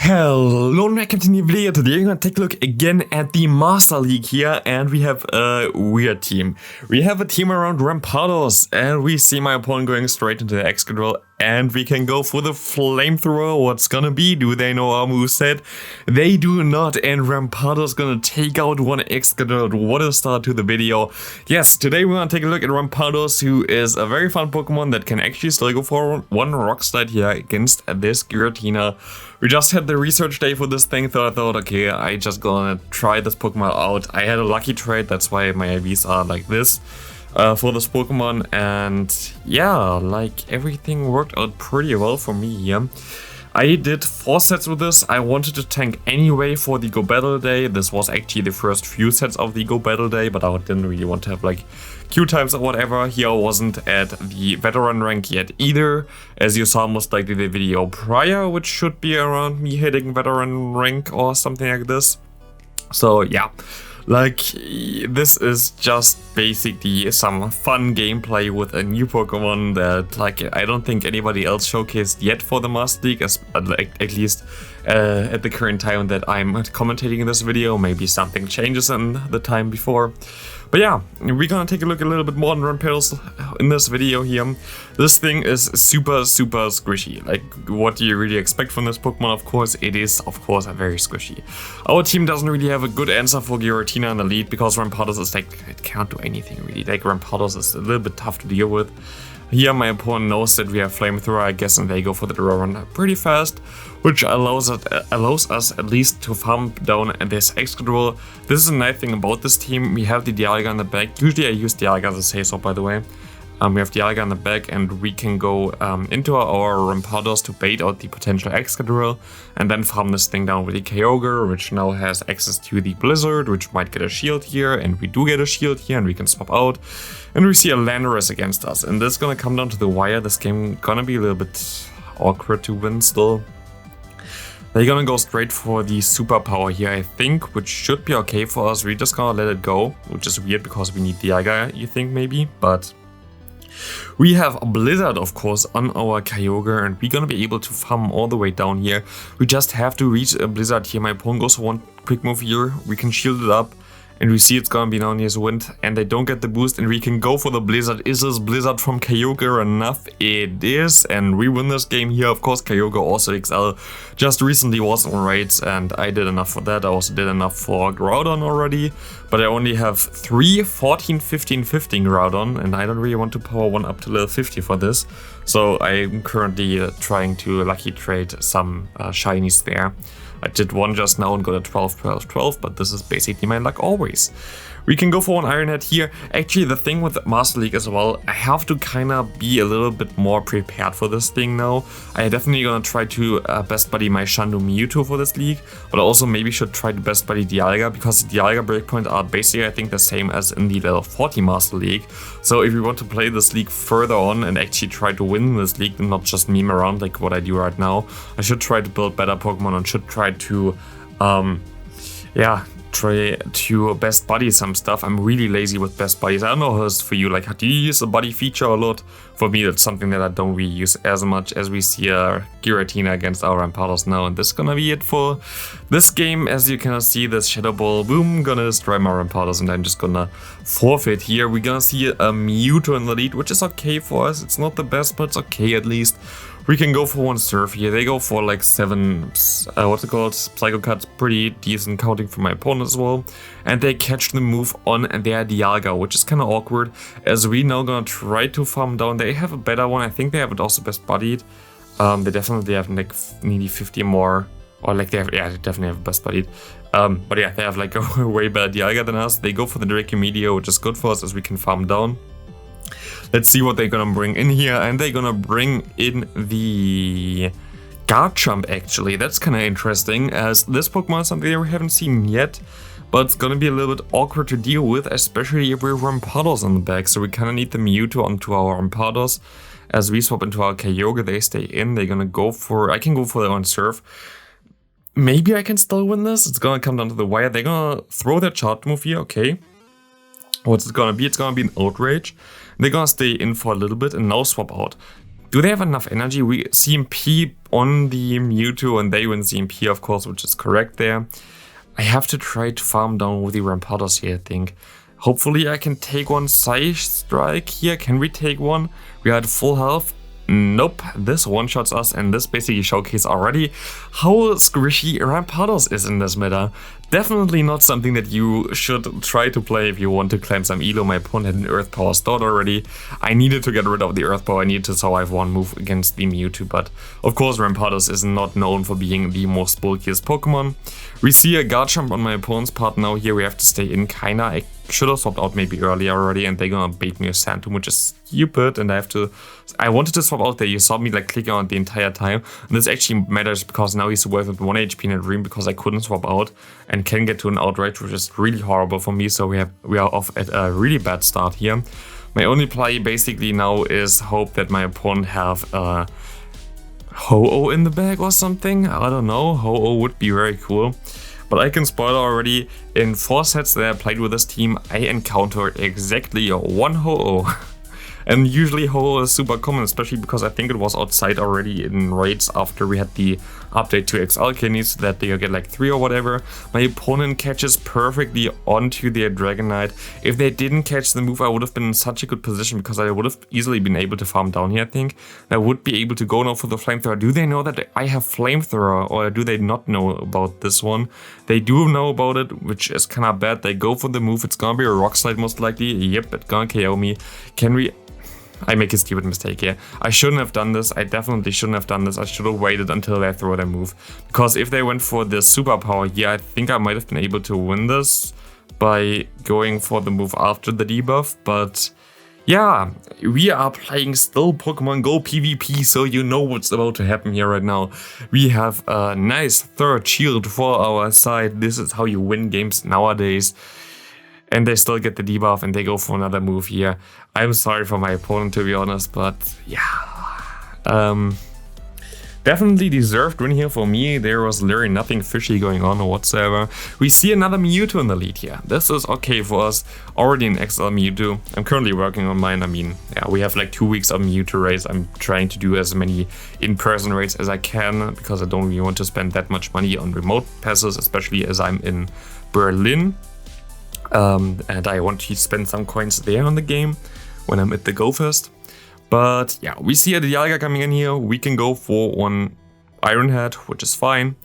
Hello and welcome to a new video. Today we're going to take a look again at the Master League here, and we have a weird team. We have a team around Rampardos, and we see my opponent going straight into the Excadrill, and we can go for the Flamethrower. What's gonna be? Do they know our moveset? They do not, and Rampardos gonna take out one Excadrill. What a start to the video. Yes, today we're gonna take a look at Rampardos, who is a very fun Pokemon that can actually still go for one Rock Slide here against this Giratina. We just had the research day for this thing, so I thought, okay, I just gonna try this Pokemon out. I had a lucky trade, that's why my IVs are like this for this Pokemon, and yeah, like everything worked out pretty well for me here. I did 4 sets with this. I wanted to tank anyway for the Go Battle Day. This was actually the first few sets of the Go Battle Day, but I didn't really want to have like Q times or whatever. Here I wasn't at the veteran rank yet either, as you saw most likely the video prior, which should be around me hitting veteran rank or something like this. So yeah, like this is just basically some fun gameplay with a new Pokemon that like I don't think anybody else showcased yet for the Master League, at least at the current time that I'm commentating this video. Maybe something changes in the time before. But yeah, we're gonna take a look a little bit more on Rampardos in this video here. This thing is super squishy. Like, what do you really expect from this Pokemon? Of course, it is, of course, very squishy. Our team doesn't really have a good answer for Giratina in the lead, because Rampardos is like, it can't do anything really. Like, Rampardos is a little bit tough to deal with. Here my opponent knows that we have Flamethrower, I guess, and they go for the draw run pretty fast, which allows us at least to farm down this Excadrill. This is a nice thing about this team. We have the Dialga in the back. Usually I use Dialga as a say-so, by the way. We have Dialga in the back, and we can go into our Rampardos to bait out the potential Excadrill and then farm this thing down with the Kyogre, which now has access to the Blizzard, which might get a shield here, and we do get a shield here, and we can swap out. And we see a Landorus against us, and this is gonna come down to the wire. This game gonna be a little bit awkward to win still. They're gonna go straight for the superpower here, I think, which should be okay for us. We're just gonna let it go, which is weird because we need Dialga, you think maybe, but we have a Blizzard, of course, on our Kyogre, and we're gonna be able to farm all the way down here. We just have to reach a Blizzard here. My opponent goes for one quick move here. We can shield it up, and we see it's gonna be down here's wind, and they don't get the boost, and we can go for the Blizzard. Is this Blizzard from Kyogre enough? It is, and we win this game here. Of course, Kyogre also XL just recently was on raids, and I did enough for that. I also did enough for Groudon already, but I only have 3, 14, 15, 15 Groudon, and I don't really want to power one up to level 50 for this. So I'm currently trying to lucky trade some shinies there. I did one just now and got a 12, 12, 12, but this is basically my luck always. We can go for one Iron Head here. Actually, the thing with the Master League as well, I have to kind of be a little bit more prepared for this thing now. I definitely gonna try to best buddy my Shandu Mewtwo for this league, but I also maybe should try to best buddy Dialga, because the Dialga breakpoints are basically, I think, the same as in the level 40 Master League. So if we want to play this league further on and actually try to win this league and not just meme around like what I do right now, I should try to build better Pokemon and should try to, try to best buddy some stuff. I'm really lazy with best buddies. I don't know how it's for you. Like, do you use a buddy feature a lot? For me, that's something that I don't really use as much, as we see Giratina against our Rampardos now. And this is gonna be it for this game. As you can see, this Shadow Ball, boom, gonna destroy my Rampardos, and I'm just gonna forfeit here. We're gonna see a Mewtwo in the lead, which is okay for us. It's not the best, but it's okay at least. We can go for one Surf here. They go for like 7, Psycho Cuts, pretty decent counting for my opponent as well. And they catch the move on their Dialga, which is kind of awkward, as we now gonna try to farm down. They have a better one. I think they have it also best buddied. They definitely have like nearly 50 more, or like they definitely have best buddied. But yeah, they have like a way better Dialga than us. They go for the Dracometeor, which is good for us as we can farm down. Let's see what they're gonna bring in here, and they're gonna bring in the Garchomp actually. That's kind of interesting, as this Pokemon is something we haven't seen yet, but it's gonna be a little bit awkward to deal with, especially if we're Rampardos on the back. So we kind of need the Mewtwo onto our Rampardos. As we swap into our Kyogre, they stay in. They're gonna go for, I can go for their own Surf. Maybe I can still win this. It's gonna come down to the wire. They're gonna throw their chart move here, okay. What's it gonna be? It's gonna be an Outrage. They're gonna stay in for a little bit and now swap out. Do they have enough energy? We CMP on the Mewtwo and they win CMP, of course, which is correct there. I have to try to farm down with the Rampardos here, I think. Hopefully I can take one Psy Strike here. Can we take one? We are at full health. Nope, this one-shots us, and this basically showcases already how squishy Rampardos is in this meta. Definitely not something that you should try to play if you want to claim some elo. My opponent had an Earth Power stored already. I needed to get rid of the Earth Power, I needed to survive one move against the Mewtwo, but of course Rampardos is not known for being the most bulkiest Pokemon. We see a guard jump on my opponent's part now. Here we have to stay in kinda. I should have swapped out maybe earlier already, and they're gonna bait me a Sand Tomb, which is stupid, and I wanted to swap out there. You saw me like clicking on it the entire time, and this actually matters because now he's worth 1 HP in NiRiain because I couldn't swap out and can get to an outright, which is really horrible for me. So we are off at a really bad start here. My only play basically now is hope that my opponent have a Ho-Oh in the bag or something. I don't know, Ho-Oh would be very cool. But I can spoil already, in 4 sets that I played with this team, I encountered exactly 1 Ho-Oh. And usually Ho-Oh is super common, especially because I think it was outside already in raids after we had the update to XL Kidneys, that they get like 3 or whatever. My opponent catches perfectly onto their Dragonite. If they didn't catch the move, I would have been in such a good position because I would have easily been able to farm down here, I think. I would be able to go now for the Flamethrower. Do they know that I have Flamethrower, or do they not know about this one? They do know about it, which is kind of bad. They go for the move. It's gonna be a Rock Slide most likely. Yep, it's gonna KO me. Can we... I make a stupid mistake here. I shouldn't have done this. I definitely shouldn't have done this. I should have waited until they throw their move. Because if they went for the superpower here, I think I might have been able to win this by going for the move after the debuff. But yeah, we are playing still Pokemon Go PvP, so you know what's about to happen here right now. We have a nice third shield for our side. This is how you win games nowadays. And they still get the debuff and they go for another move here. I'm sorry for my opponent, to be honest, but yeah. Definitely deserved win here for me. There was literally nothing fishy going on or whatsoever. We see another Mewtwo in the lead here. This is okay for us. Already an XL Mewtwo. I'm currently working on mine. I mean, yeah, we have like 2 weeks of Mewtwo raids. I'm trying to do as many in-person raids as I can because I don't really want to spend that much money on remote passes, especially as I'm in Berlin. And I want to spend some coins there on the game when I'm at the Go Fest. But yeah, we see a Dialga coming in here. We can go for one Iron Head, which is fine.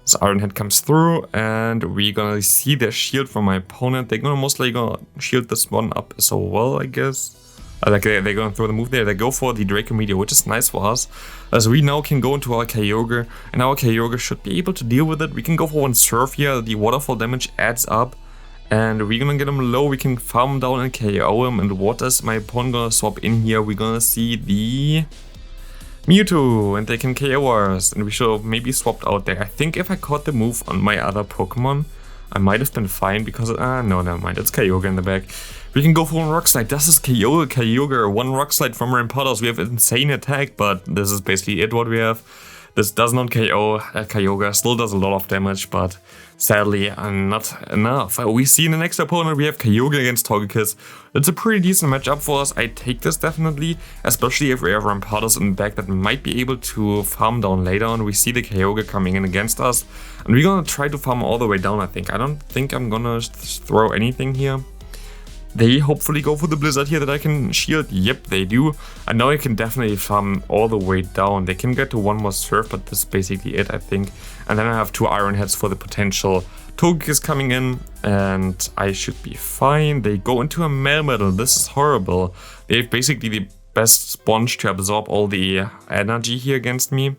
So Iron Head comes through and we're gonna see the shield from my opponent. They're gonna mostly gonna shield this one up as well, I guess. Like they're gonna throw the move there. They go for the Draco Meteor, which is nice for us, as we now can go into our Kyogre, and our Kyogre should be able to deal with it. We can go for one Surf here. The waterfall damage adds up. And we're gonna get him low, we can farm down and KO him. And what is my opponent gonna swap in here? We're gonna see the Mewtwo, and they can KO us. And we should have maybe swapped out there. I think if I caught the move on my other Pokemon, I might have been fine because... no, never mind, it's Kyogre in the back. We can go for one Rock Slide. This is Kyogre, one Rock Slide from Rampardos. We have insane attack, but this is basically it what we have. This does not KO Kyogre, still does a lot of damage, but sadly not enough. We see in the next opponent we have Kyogre against Togekiss. It's a pretty decent matchup for us. I take this definitely, especially if we have Rampardos in the back that might be able to farm down later on. We see the Kyogre coming in against us, and we're gonna try to farm all the way down, I think. I don't think I'm gonna throw anything here. They hopefully go for the Blizzard here that I can shield. Yep, they do. And now I can definitely farm all the way down. They can get to one more Surf, but this is basically it, I think. And then I have 2 Iron Heads for the potential Togekiss coming in, and I should be fine. They go into a Melmetal. This is horrible. They have basically the best sponge to absorb all the energy here against me.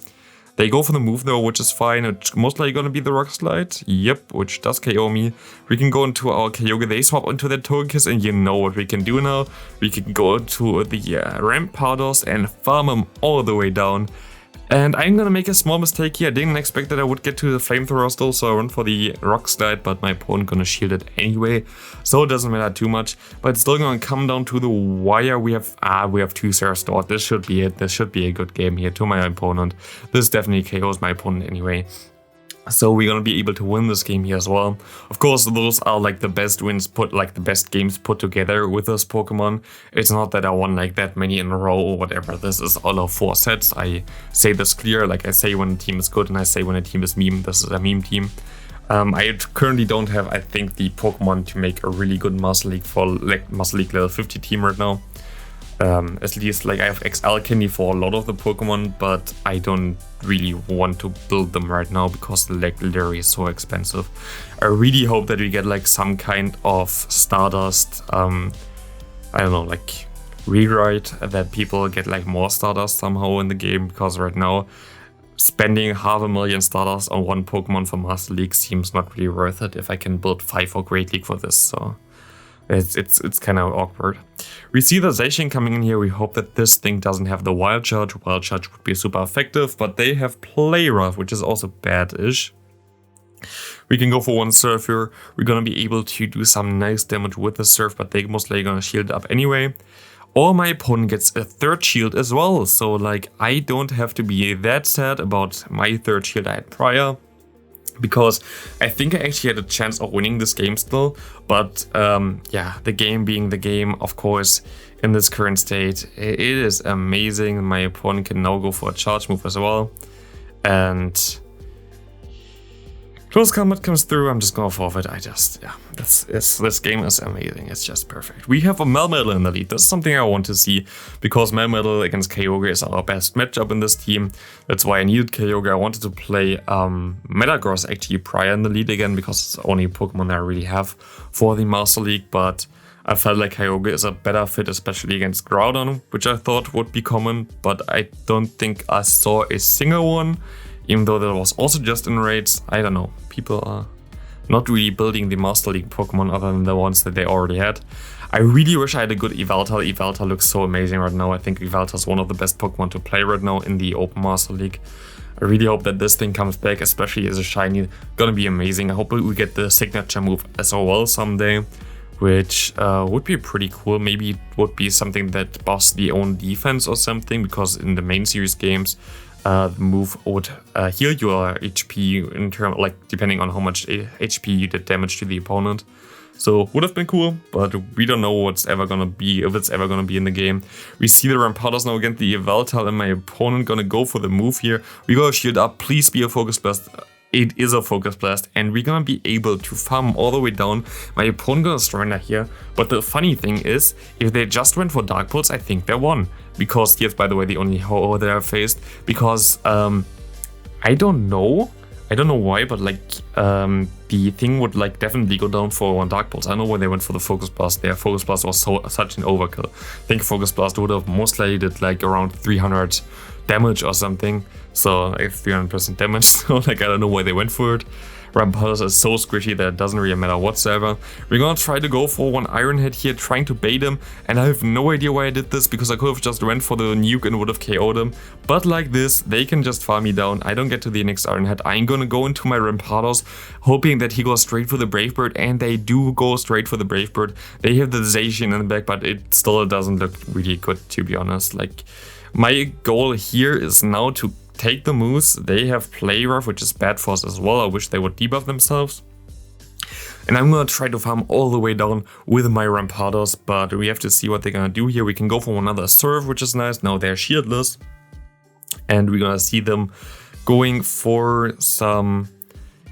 They go for the move though, which is fine. It's most likely gonna be the Rock Slide. Yep, which does KO me. We can go into our Kyogre. They swap into their Togekiss, and you know what we can do now. We can go to the Rampardos and farm them all the way down. And I'm gonna make a small mistake here. I didn't expect that I would get to the Flamethrower still, so I went for the Rock Slide, but my opponent gonna shield it anyway, so it doesn't matter too much. But it's still gonna come down to the wire. We have 2 Sarah stored. This should be it. This should be a good game here to my opponent. This definitely KOs my opponent anyway. So we're gonna be able to win this game here as well. Of course, those are like the best wins the best games put together with this Pokemon. It's not that I won like that many in a row or whatever. This is all of 4 sets. I say this clear, like I say when a team is good and I say when a team is meme. This is a meme team. I currently don't have, I think, the Pokemon to make a really good Master League for like Master League level 50 team right now. At least like I have XL candy for a lot of the Pokemon, but I don't really want to build them right now because the legendary is so expensive. I really hope that we get like some kind of Stardust, I don't know, like rewrite, that people get like more Stardust somehow in the game, because right now spending 500,000 Stardust on one Pokemon for Master League seems not really worth it if I can build 5 for Great League for this, so it's kind of awkward. We see the Zacian coming in here. We hope that this thing doesn't have the Wild Charge. Wild Charge would be super effective, but they have Play Rough, which is also bad-ish. We can go for 1 Surf here. We're gonna be able to do some nice damage with the Surf, but they most likely gonna shield up anyway. Or my opponent gets a 3rd shield as well, so like I don't have to be that sad about my 3rd shield I had prior, because I think I actually had a chance of winning this game still. But yeah, the game being the game, of course, in this current state, it is amazing. My opponent can now go for a charge move as well, and close combat comes through. I'm just gonna forfeit. This game is amazing. It's just perfect. We have a Melmetal in the lead. This is something I want to see, because Melmetal against Kyogre is our best matchup in this team. That's why I needed Kyogre. I wanted to play Metagross actually prior in the lead again, because it's the only Pokemon I really have for the Master League, but I felt like Kyogre is a better fit, especially against Groudon, which I thought would be common, but I don't think I saw a single one. Even though that was also just in raids, I don't know. People are not really building the Master League Pokemon other than the ones that they already had. I really wish I had a good Yveltal. Yveltal looks so amazing right now. I think Yveltal is one of the best Pokemon to play right now in the Open Master League. I really hope that this thing comes back, especially as a shiny. Gonna be amazing. I hope we get the signature move as well someday, which would be pretty cool. Maybe it would be something that buffs the own defense or something, because in the main series games, the move would heal your HP in term, like depending on how much HP you did damage to the opponent. So would have been cool, but we don't know what's ever gonna be, if it's ever gonna be in the game. We see the Rampardos now against the Yveltal, and my opponent gonna go for the move here. We gotta shield up. Please be a Focus Blast. It is a Focus Blast, and we're gonna be able to farm all the way down. My opponent gonna surrender here, but the funny thing is, if they just went for Dark Pulse, I think they won. Because here's, by the way, the only ho that I faced. Because I don't know why, but like the thing would like definitely go down for 1 Dark Pulse. I know when they went for the Focus Blast. Their Focus Blast was such an overkill. I think Focus Blast would have most likely did like around 300 damage or something. So like 300% damage. So like I don't know why they went for it. Rampardos is so squishy that it doesn't really matter whatsoever. We're gonna try to go for 1 Iron Head here, trying to bait him, and I have no idea why I did this, because I could have just went for the nuke and would have KO'd him. But like this, they can just farm me down. I don't get to the next Iron Head. I'm gonna go into my Rampardos, hoping that he goes straight for the Brave Bird, and they do go straight for the Brave Bird. They have the Zacian in the back, but it still doesn't look really good, to be honest. Like, my goal here is now to take the moves. They have Play Rough, which is bad for us as well. I wish they would debuff themselves. And I'm gonna try to farm all the way down with my Rampardos, but we have to see what they're gonna do here. We can go for another Surf, which is nice. Now they're shieldless. And we're gonna see them going for some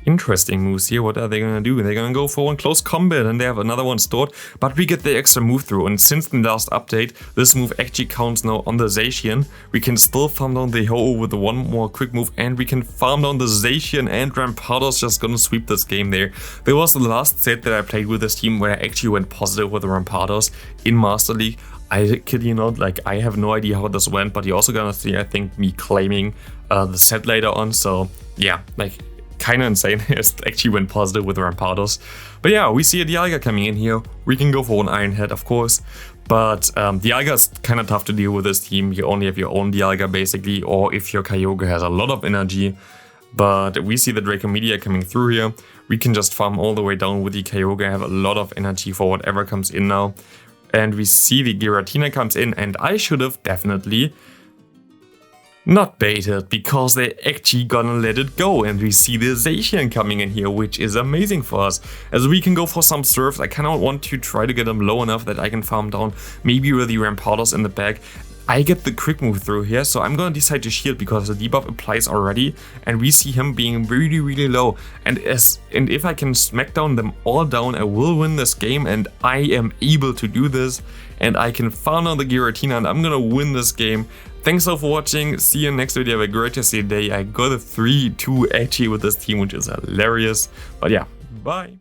interesting moves here. What are they gonna do? They're gonna go for 1 Close Combat, and they have another one stored, but we get the extra move through. And since the last update, this move actually counts now on the Zacian. We can still farm down the Ho-Oh with the 1 more quick move, and we can farm down the Zacian, and Rampardos just gonna sweep this game there. There was the last set that I played with this team where I actually went positive with the Rampardos in Master League. I kid you not, like I have no idea how this went, but you're also gonna see, I think, me claiming the set later on. So yeah, like kind of insane. It actually went positive with Rampardos. But yeah, we see a Dialga coming in here. We can go for 1 Iron Head, of course. But Dialga is kind of tough to deal with this team. You only have your own Dialga basically, or if your Kyogre has a lot of energy. But we see the Dracomedia coming through here. We can just farm all the way down with the Kyogre. Have a lot of energy for whatever comes in now. And we see the Giratina comes in, and I should have definitely not baited, because they actually gonna let it go, and we see the Zacian coming in here, which is amazing for us, as we can go for some serves. I kind of want to try to get them low enough that I can farm down, maybe with the Rampardos in the back. I get the quick move through here, so I'm gonna decide to shield because the debuff applies already, and we see him being really low. And if I can smack down them all down, I will win this game, and I am able to do this, and I can farm on the Giratina, and I'm gonna win this game. Thanks all for watching. See you in the next video. Have a great rest of your day. I got a 3-2 actually with this team, which is hilarious. But yeah, bye.